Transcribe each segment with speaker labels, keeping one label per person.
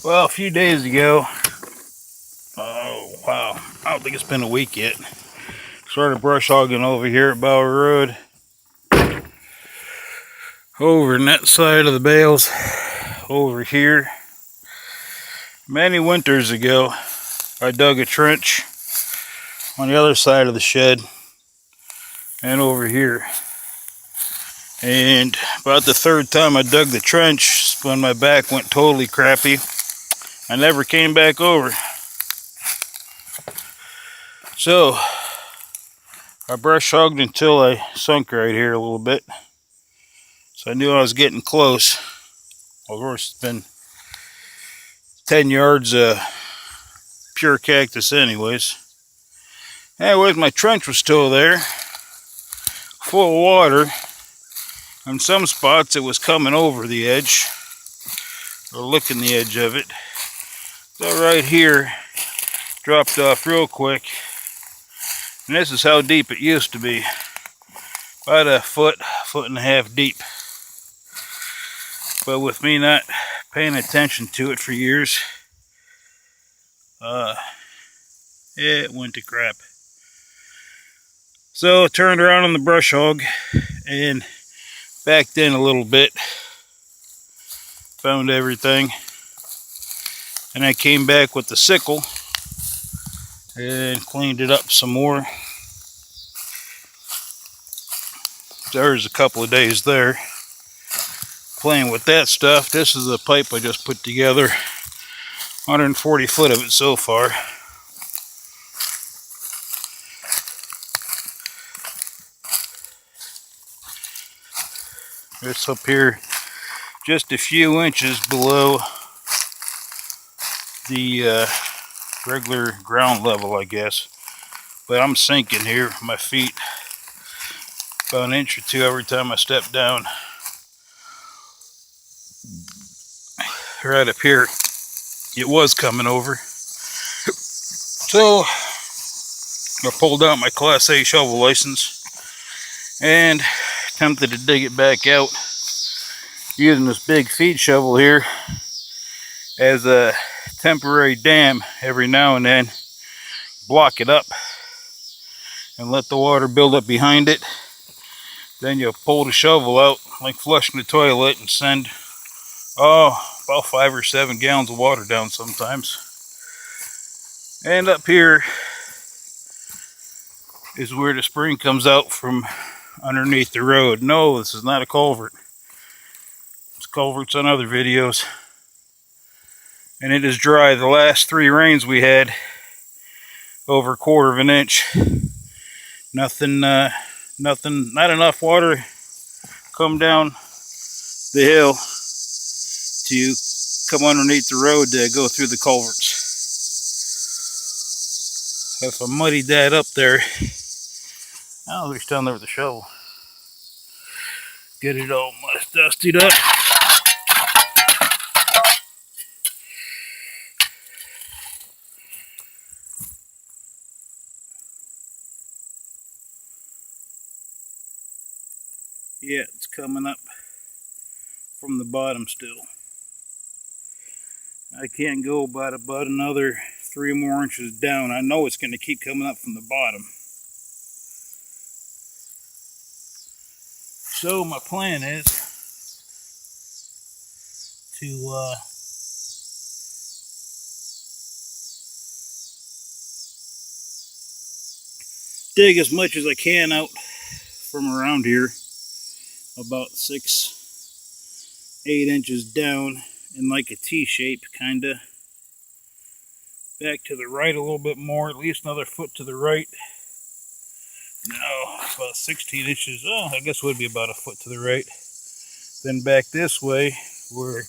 Speaker 1: Well, a few days ago, oh wow, I don't think it's been a week yet. Started brush hogging over here at Bower Road. Over in that side of the bales, over here. Many winters ago, I dug a trench on the other side of the shed and over here. And about the third time I dug the trench, when my back went totally crappy, I never came back over. So I brush hogged until I sunk right here a little bit. So I knew I was getting close. Of course, it's been 10 yards of pure cactus anyways. Anyways, my trench was still there, full of water. In some spots it was coming over the edge, or licking the edge of it. So right here, dropped off real quick. And this is how deep it used to be. About a foot and a half deep. But with me not paying attention to it for years, it went to crap. So I turned around on the brush hog and backed in a little bit. Found everything. And I came back with the sickle and cleaned it up some more. There's a couple of days there playing with that stuff. This is a pipe I just put together. 140 foot of it so far. It's up here just a few inches below the regular ground level, I guess. But I'm sinking here, my feet about an inch or two every time I step down. Right up here, it was coming over. So I pulled out my Class A shovel license and attempted to dig it back out using this big feed shovel here as a temporary dam. Every now and then block it up and let the water build up behind it. Then you pull the shovel out like flushing the toilet and send about 5 or 7 gallons of water down sometimes. And up here is where the spring comes out from underneath the road. No, this is not a culvert. It's culverts on other videos. And it is dry. The last 3 rains we had, over 1/4 of an inch. Nothing, not enough water come down the hill to come underneath the road to go through the culverts. If I muddied that up there, I'll reach down there with the shovel. Get it all dustied up. Yeah, it's coming up from the bottom still. I can't go about another 3 more inches down. I know it's going to keep coming up from the bottom. So my plan is to dig as much as I can out from around here, about 6-8 inches down in like a T shape, kinda. Back to the right a little bit more, at least another foot to the right. No, about 16 inches. Oh, I guess it would be about a foot to the right. Then back this way, where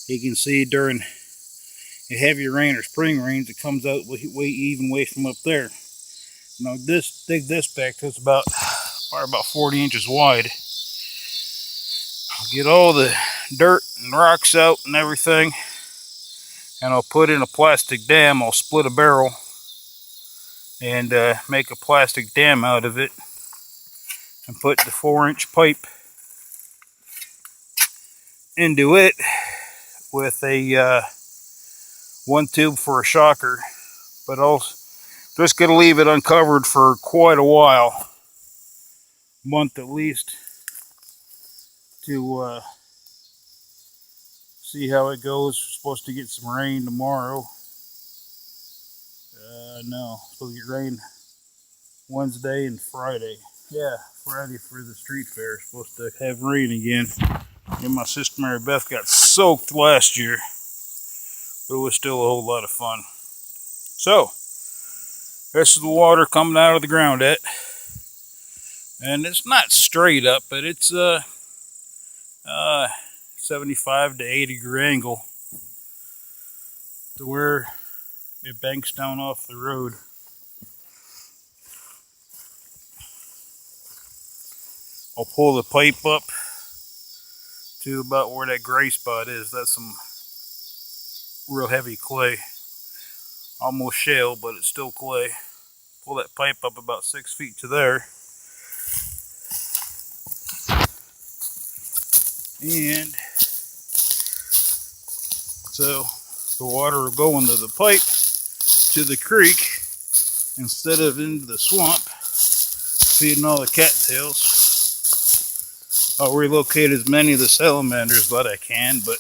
Speaker 1: you can see during a heavy rain or spring rains, it comes out way from up there. Now dig this back to it's about 40 inches wide. I'll get all the dirt and rocks out and everything, and I'll put in a plastic dam. I'll split a barrel and make a plastic dam out of it and put the 4-inch pipe into it with a one tube for a shocker, but I'll just gonna leave it uncovered for quite a while, month at least, to see how it goes. We're supposed to get some rain tomorrow. No, supposed to get rain Wednesday and Friday. Yeah, Friday for the street fair. Supposed to have rain again. And my sister Mary Beth got soaked last year, but it was still a whole lot of fun. So, this is the water coming out of the ground at, and it's not straight up, but it's 75 to 80 degree angle to where it banks down off the road. I'll pull the pipe up to about where that gray spot is. That's some real heavy clay. Almost shale, but it's still clay. Pull that pipe up about 6 feet to there. And so the water will go into the pipe to the creek instead of into the swamp, feeding all the cattails. I'll relocate as many of the salamanders that I can, but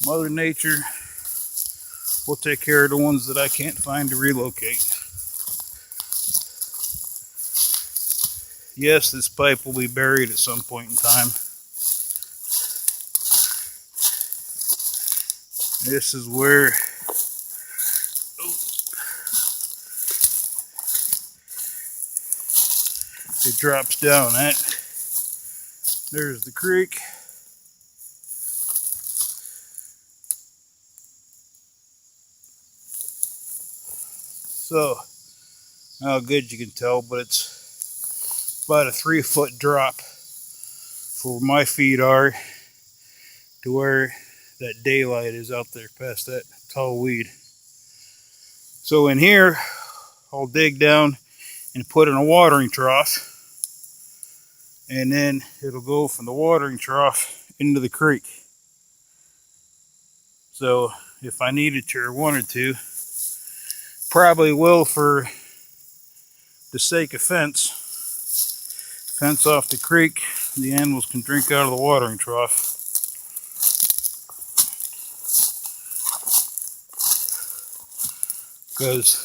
Speaker 1: Mother Nature will take care of the ones that I can't find to relocate. Yes, this pipe will be buried at some point in time. This is where it drops down at. There's the creek. So, how good you can tell, but it's about a 3-foot drop for where my feet are to where that daylight is out there past that tall weed. So in here, I'll dig down and put in a watering trough, and then it'll go from the watering trough into the creek. So if I needed to or wanted to, probably will for the sake of fence off the creek. The animals can drink out of the watering trough. Because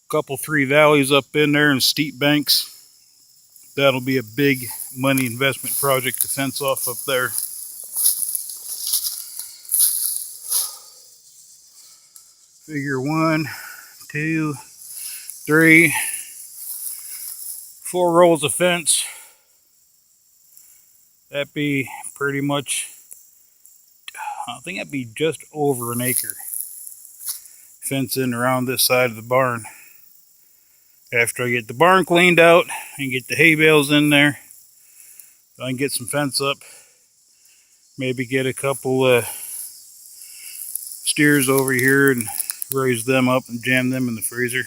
Speaker 1: a couple 3 valleys up in there and steep banks, that'll be a big money investment project to fence off up there. Figure 1, 2, 3, 4 rows of fence. That'd be pretty much, I think that'd be just over an acre fencing around this side of the barn. After I get the barn cleaned out and get the hay bales in there, I can get some fence up. Maybe get a couple steers over here and raise them up and jam them in the freezer.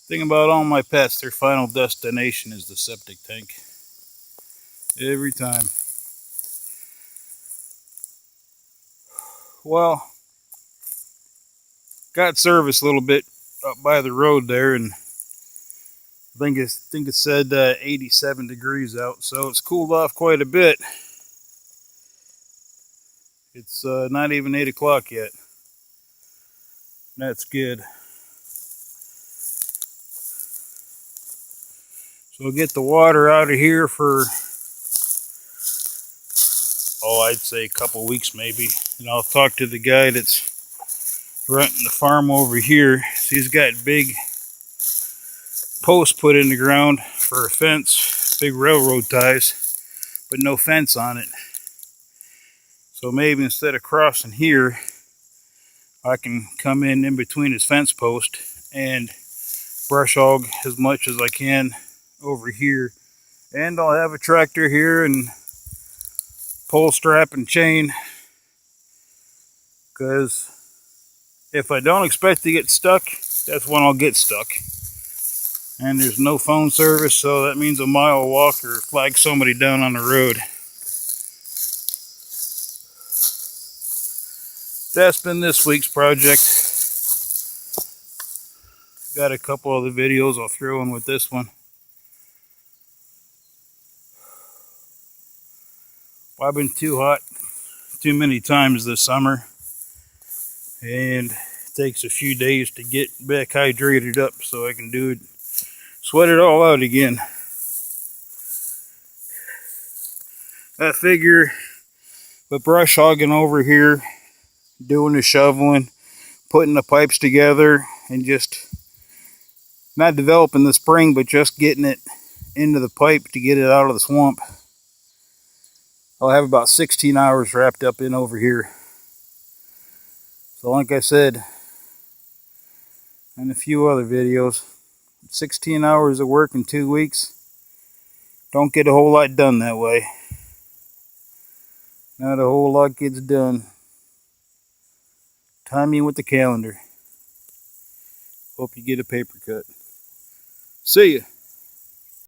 Speaker 1: Thing about all my pets, their final destination is the septic tank. Every time. Well, got service a little bit up by the road there, and I think it said 87 degrees out, so it's cooled off quite a bit. It's not even 8 o'clock yet. That's good. So we'll get the water out of here for, I'd say a couple weeks maybe. And I'll talk to the guy that's renting the farm over here. So he's got big posts put in the ground for a fence, big railroad ties, but no fence on it. So maybe instead of crossing here, I can come in between his fence post and brush hog as much as I can over here. And I'll have a tractor here and pole strap and chain, because if I don't expect to get stuck, that's when I'll get stuck. And there's no phone service, so that means a mile walk or flag somebody down on the road. That's been this week's project. Got a couple other videos I'll throw in with this one. Well, I've been too hot too many times this summer, and it takes a few days to get back hydrated up so I can do it, sweat it all out again. I figure with brush hogging over here, doing the shoveling, putting the pipes together, and just not developing the spring, but just getting it into the pipe to get it out of the swamp, I'll have about 16 hours wrapped up in over here. So like I said, and a few other videos, 16 hours of work in 2 weeks, don't get a whole lot done that way. Not a whole lot gets done. Time me with the calendar. Hope you get a paper cut. See ya.